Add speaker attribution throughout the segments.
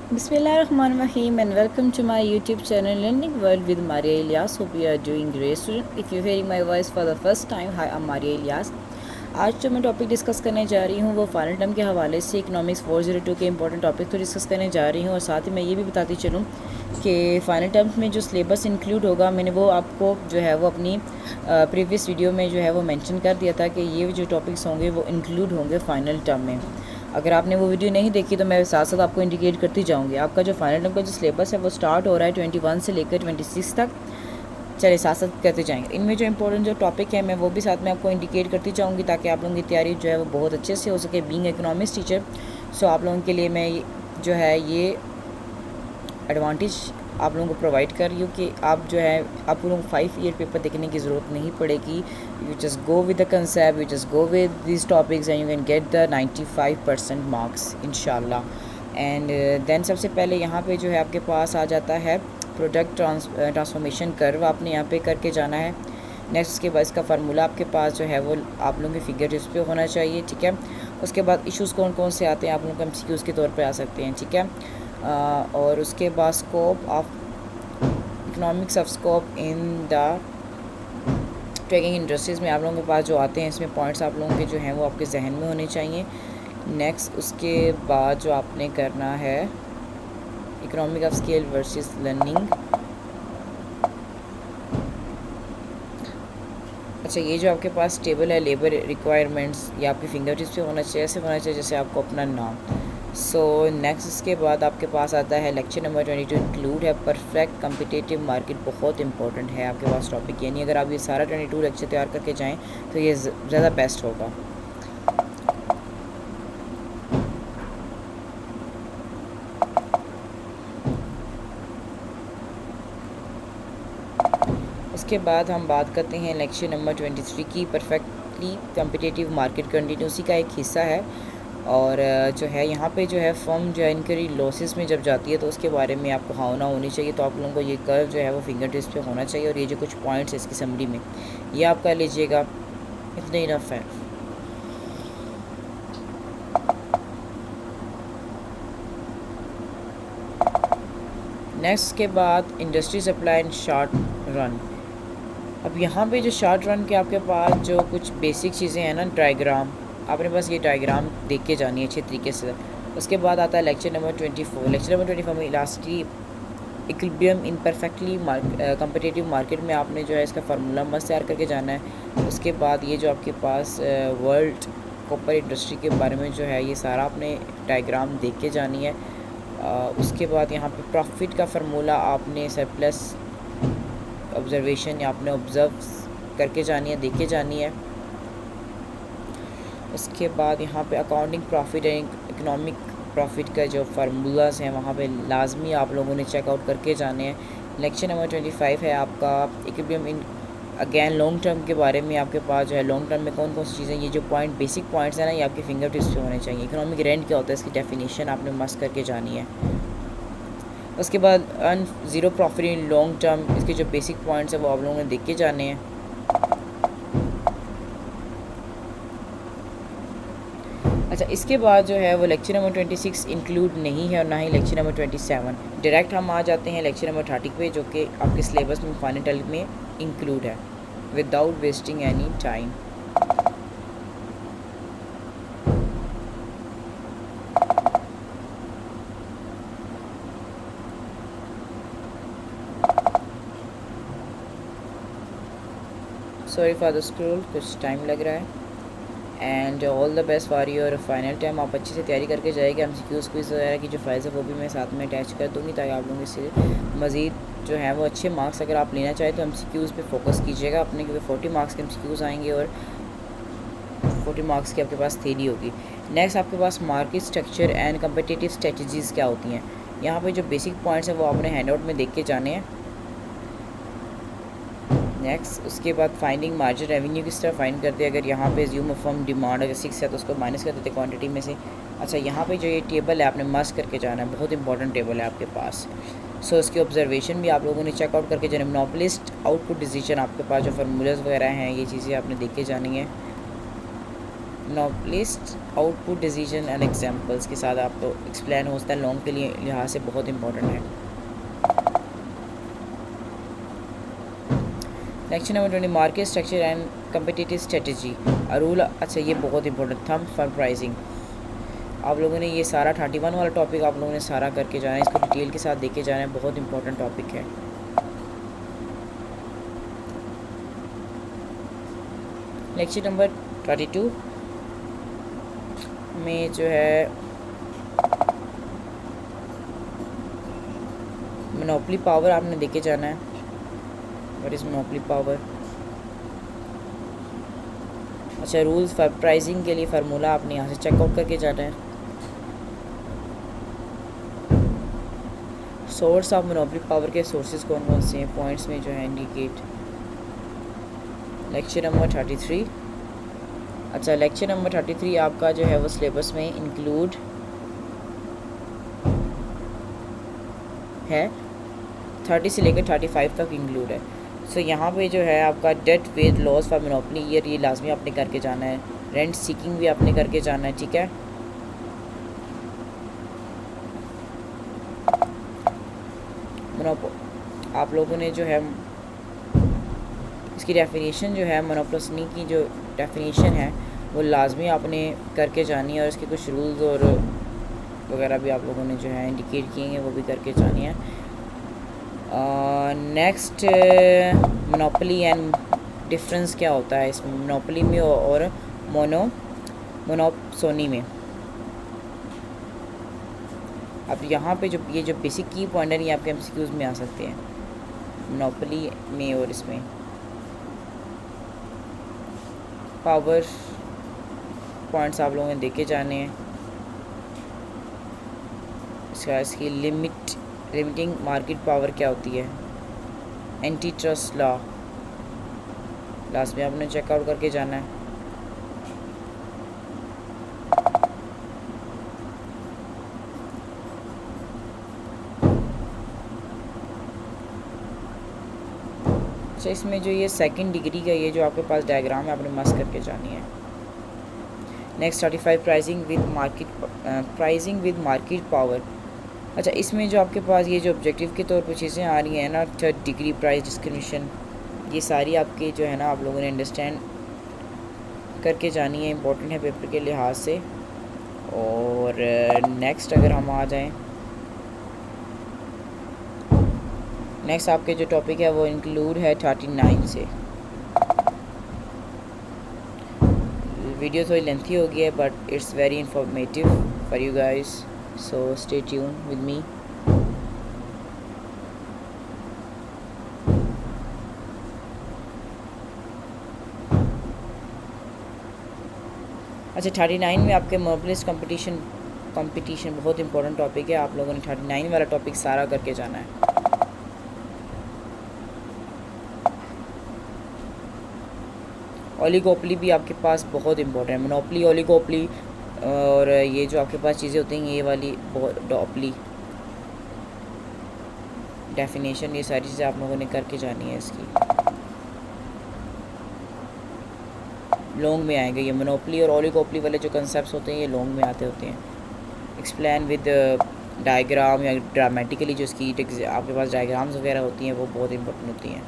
Speaker 1: Bismillahirrahmanirrahim and welcome to my YouTube channel Learning World with Maria Ilyas. Hope you are doing great student. If you're hearing my voice for the first time, hi, I'm Maria Ilyas. आज जो मैं topic discuss करने जा रही हूँ वो final term के हवाले से इकोनॉमिक्स 402 के इंपॉर्टेंट टॉपिक को डिस्कस करने जा रही हूँ और साथ ही मैं ये भी बताती चलूँ कि फाइनल टर्म्स में जो सिलेबस इंक्लूड होगा मैंने वो आपको जो है वो अपनी प्रीवियस वीडियो में जो है वो मेंशन कर दिया था कि ये जो टॉपिक्स होंगे वो इंक्लूड होंगे फाइनल टर्म में। अगर आपने वो वीडियो नहीं देखी तो मैं साथ साथ आपको इंडिकेट करती जाऊँगी। आपका जो फाइनल टर्म का जो सिलेबस है वो स्टार्ट हो रहा है 21 से लेकर 26 तक। चलिए साथ साथ करते जाएंगे। इनमें जो इंपॉर्टेंट जो टॉपिक है मैं वो भी साथ में आपको इंडिकेट करती जाऊँगी ताकि आप लोगों की तैयारी जो है वो बहुत अच्छे से हो सके। बीइंग इकोनॉमिक्स टीचर सो आप लोगों के लिए मैं जो है ये एडवांटेज आप लोगों को प्रोवाइड कर रही हूँ कि आप जो है आप लोगों को 5 ईयर पेपर देखने की ज़रूरत नहीं पड़ेगी। You just go with the concept, you just go with this topics and you can get the 95% marks इंशाल्लाह। एंड देन सबसे पहले यहाँ पे जो है आपके पास आ जाता है प्रोडक्ट ट्रांसफॉर्मेशन कर्व, आपने यहाँ पे करके जाना है। नेक्स्ट उसके बाद इसका फार्मूला आपके पास जो है वो आप लोगों के फिगर टिप्स पे होना चाहिए, ठीक है। उसके बाद इश्यूज़ कौन कौन से आते हैं आप लोगों को एमसीक्यूज़ के तौर पे आ सकते हैं, ठीक है। और उसके बाद scope of economics of scope in the trading industries में आप लोगों के पास जो आते हैं इसमें पॉइंट्स आप लोगों के जो हैं वो आपके जहन में होने चाहिए। नेक्स्ट उसके बाद जो आपने करना है economic of scale versus learning. अच्छा, ये जो आपके पास टेबल है लेबर रिक्वायरमेंट्स ये आपके फिंगर टिप्स पे होना चाहिए, ऐसे होना चाहिए जैसे आपको अपना नाम। सो नेक्स्ट इसके बाद आपके पास आता है लेक्चर नंबर 22 इंक्लूड है परफेक्ट कम्पिटिटिव मार्केट। बहुत इंपॉर्टेंट है आपके पास टॉपिक, यानी अगर आप ये सारा 22 लेक्चर तैयार करके जाएँ तो ये ज़्यादा बेस्ट होगा। उसके बाद हम बात करते हैं लेक्चर नंबर 23 की, परफेक्टली कम्पिटिटिव मार्केट कंटिन्यूसी का एक हिस्सा है। और जो है यहाँ पे जो है फर्म जो है इनकरी लॉसेस में जब जाती है तो उसके बारे में आपको भावना होनी चाहिए। तो आप लोगों को ये कर्व जो है वो फिंगर टिप्स पे होना चाहिए और ये जो कुछ पॉइंट्स है इसकी समरी में ये आप कर लीजिएगा, इतने इनफ है। नेक्स्ट के बाद industry supply and short run. अब यहाँ पे जो शॉर्ट रन के आपके पास जो कुछ बेसिक चीज़ें हैं ना, डायग्राम आपने बस ये डायग्राम देख के जानी है अच्छे तरीके से। उसके बाद आता है लेक्चर नंबर 24। लेक्चर नंबर 24 में elastic equilibrium in perfectly competitive market में आपने जो है इसका फार्मूला मस्त तैयार करके जाना है। उसके बाद ये जो आपके पास वर्ल्ड कॉपर इंडस्ट्री के बारे में जो है ये सारा आपने डायग्राम देख के जानी है। उसके बाद यहाँ पे प्रॉफिट का फार्मूला आपने सरप्लस ऑब्जर्वेशन या आपने ऑब्ज़र्व करके जानी है, देख के जानी है। उसके बाद यहाँ पे accounting profit and economic profit का जो फार्मूलाज हैं वहाँ पे लाजमी आप लोगों ने चेकआउट करके जाने हैं। लेक्चर नंबर 25 है आपका equilibrium in again long term के बारे में। आपके पास जो है लॉन्ग टर्म में कौन कौन सी चीज़ें, ये जो पॉइंट बेसिक पॉइंट्स हैं ना ये आपके फिंगर टिप्स पे होने चाहिए। इकोनॉमिक रेंट क्या होता है इसकी डेफिनेशन आपने मस्त करके जानी है। उसके बाद earn zero profit in long term, इसके जो बेसिक पॉइंट्स हैं वो आप लोगों ने देख के जाने हैं। अच्छा, इसके बाद जो है वो लेक्चर नंबर 26 इंक्लूड नहीं है और ना ही लेक्चर नंबर 27। डायरेक्ट हम आ जाते हैं लेक्चर नंबर 30 पे जो कि आपके सिलेबस में फाइनल में इंक्लूड है without wasting any time. Sorry for the scroll, कुछ टाइम लग रहा है। And all the best for your final time. आप अच्छे से तैयारी करके जाएगी। MCQs क्विज़ वगैरह की जो फाइल्स है वो भी मैं साथ में अटैच कर दूँगी ताकि आप लोगों से मज़ीद जो है वो अच्छे मार्क्स अगर आप लेना चाहें तो MCQs पे फोकस कीजिएगा अपने, क्योंकि 40 मार्क्स के MCQs आएंगे और 40 मार्क्स की आपके पास थ्योरी होगी। नेक्स्ट आपके पास market structure and competitive strategies क्या होती हैं। यहाँ पे जो बेसिक पॉइंट्स हैं वो आपने हैंडआउट में देख के जाने हैं। नेक्स्ट उसके बाद फाइंडिंग मार्जिन रेवेन्यू किस तरह फाइंड करते हैं। अगर यहाँ पे ज़्यूम फर्म डिमांड अगर 6 है तो उसको माइनस कर देते क्वांटिटी में से। अच्छा, यहाँ पे जो ये टेबल है आपने मस्ट करके जाना है, बहुत इंपॉर्टेंट टेबल है आपके पास। सो इसकी ऑब्जर्वेशन भी आप लोगों ने चेकआउट करके जाना। मोनोपोलिस्ट आउटपुट डिसीजन आपके पास जो फार्मूलाज वगैरह हैं ये चीज़ें आपने देख के जानी है। Monopolist output decision and examples के साथ आपको एक्सप्लेन होता है, लॉन्ग के लिए लिहाज से बहुत इंपॉर्टेंट है। Lecture number 20 market structure and competitive strategy a rule. अच्छा ये बहुत इंपॉर्टेंट, थंब फॉर प्राइसिंग। आप लोगों ने ये सारा 31 वाला टॉपिक आप लोगों ने सारा करके जाना है, इसको डिटेल के साथ देखे जाना है, बहुत इंपॉर्टेंट टॉपिक है। लेक्चर नंबर 32 में जो है मोनोपोली पावर आपने देखे जाना है। What is monopoly power. अच्छा रूल्स फॉर प्राइसिंग के लिए फार्मूला आपने यहाँ से चेकआउट करके जाना है। सोर्स ऑफ मोनोपोली पावर के सोर्सेज कौन कौन से हैं, पॉइंट्स में जो है इंडिकेट। Lecture number 33। अच्छा लेक्चर नंबर 33 आपका जो है वो सिलेबस में इंक्लूड है, 30 से लेकर 35 तक इंक्लूड है। सो यहाँ पे जो है आपका deadweight loss for monopoly year, ये लाजमी आपने करके जाना है। रेंट सीकिंग भी आपने करके जाना है, ठीक है। आप लोगों ने जो है इसकी डेफिनेशन जो है मोनोपोली की जो डेफिनेशन है वो लाजमी आपने करके जानी है, और इसके कुछ रूल्स और वगैरह भी आप लोगों ने जो है इंडिकेट किए हैं वो भी करके जानी है। नेक्स्ट मोनोपोली एंड डिफरेंस क्या होता है इसमें, मोनोपोली में और मोनोपोसोनी में। अब यहाँ पे जो ये जो बेसिक की पॉइंट है ये आपके एमसीक्यूज़ में आ सकते हैं, मोनोपोली में और इसमें। पावर पॉइंट्स आप लोगों ने देखे जाने हैं। इसकी लिमिटिंग मार्केट पावर क्या होती है, एंटी ट्रस्ट लॉ लास्ट में आपने चेकआउट करके जाना है। अच्छा इसमें जो ये सेकंड डिग्री का ये जो आपके पास डायग्राम है आपने मस्त करके जानी है। Next 35 pricing with market power. अच्छा इसमें जो आपके पास ये जो ऑब्जेक्टिव के तौर पर चीज़ें आ रही हैं ना, थर्ड डिग्री प्राइस डिस्क्रिमिनेशन, ये सारी आपके जो है ना आप लोगों ने अंडरस्टैंड करके जानी है, इम्पोर्टेंट है पेपर के लिहाज से। और नेक्स्ट अगर हम आ जाएं, नेक्स्ट आपके जो टॉपिक है वो इंक्लूड है 39 से। वीडियो थोड़ी लेंथी हो गई है but it's very informative for you guys, so stay tune with me. अच्छा 39 में आपके मोनोपोलिस्ट कंपटीशन बहुत इंपॉर्टेंट टॉपिक है, आप लोगों ने 39 वाला टॉपिक सारा करके जाना है। ओलिगोपोली भी आपके पास बहुत इंपॉर्टेंट है, मोनोपोली, ओलिगोपोली और ये जो आपके पास चीज़ें होती हैं ये वाली डोपोली डेफिनेशन, ये सारी चीज़ें आप लोगों ने करके जानी है। इसकी लॉन्ग में आएंगे ये मोनोपोली और ओलिगोपोली वाले जो कंसेप्ट होते हैं ये लॉन्ग में आते होते हैं। एक्सप्लेन विद डायग्राम या ड्रामेटिकली जो इसकी आपके पास डायग्राम्स वगैरह होती हैं वो बहुत इंपॉर्टेंट होती हैं।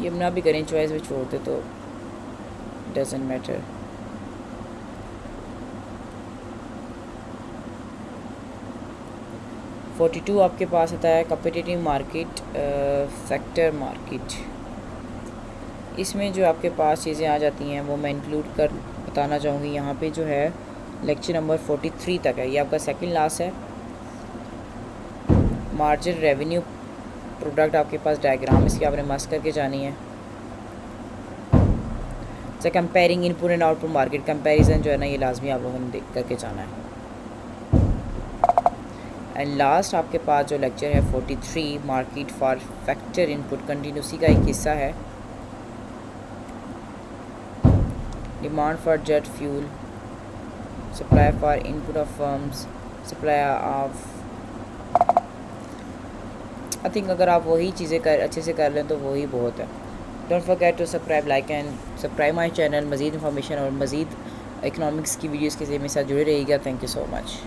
Speaker 1: ये ना भी करें, चॉइस में छोड़ते तो डजेंट मैटर। फोर्टी टू आपके पास आता है कॉम्पिटिटिव मार्केट फैक्टर मार्केट। इसमें जो आपके पास चीज़ें आ जाती हैं वो मैं इंक्लूड कर बताना चाहूँगी। यहाँ पे जो है लेक्चर नंबर 43 तक है, ये आपका सेकंड लास्ट है। मार्जिन रेवेन्यू प्रोडक्ट आपके पास डायग्राम इसकी आपने मस्त करके जानी है। अच्छा comparing input and output market comparison जो है ना ये लाजमी आप लोगों ने देख करके जाना है। एंड लास्ट आपके पास जो लेक्चर है 43 मार्केट फॉर फैक्टर इनपुट कंटिन्यूसी का एक हिस्सा है। Demand for jet fuel, supply for input of firms, supply of, I think अगर आप वही चीज़ें अच्छे से कर लें तो वही बहुत है। Don't forget to subscribe, like and subscribe my channel. मज़ीद इन्फॉर्मेशन और मज़ीद इकनॉमिक्स की वीडियोज़ के लिए मेरे साथ जुड़े रहिएगा। Thank you so much.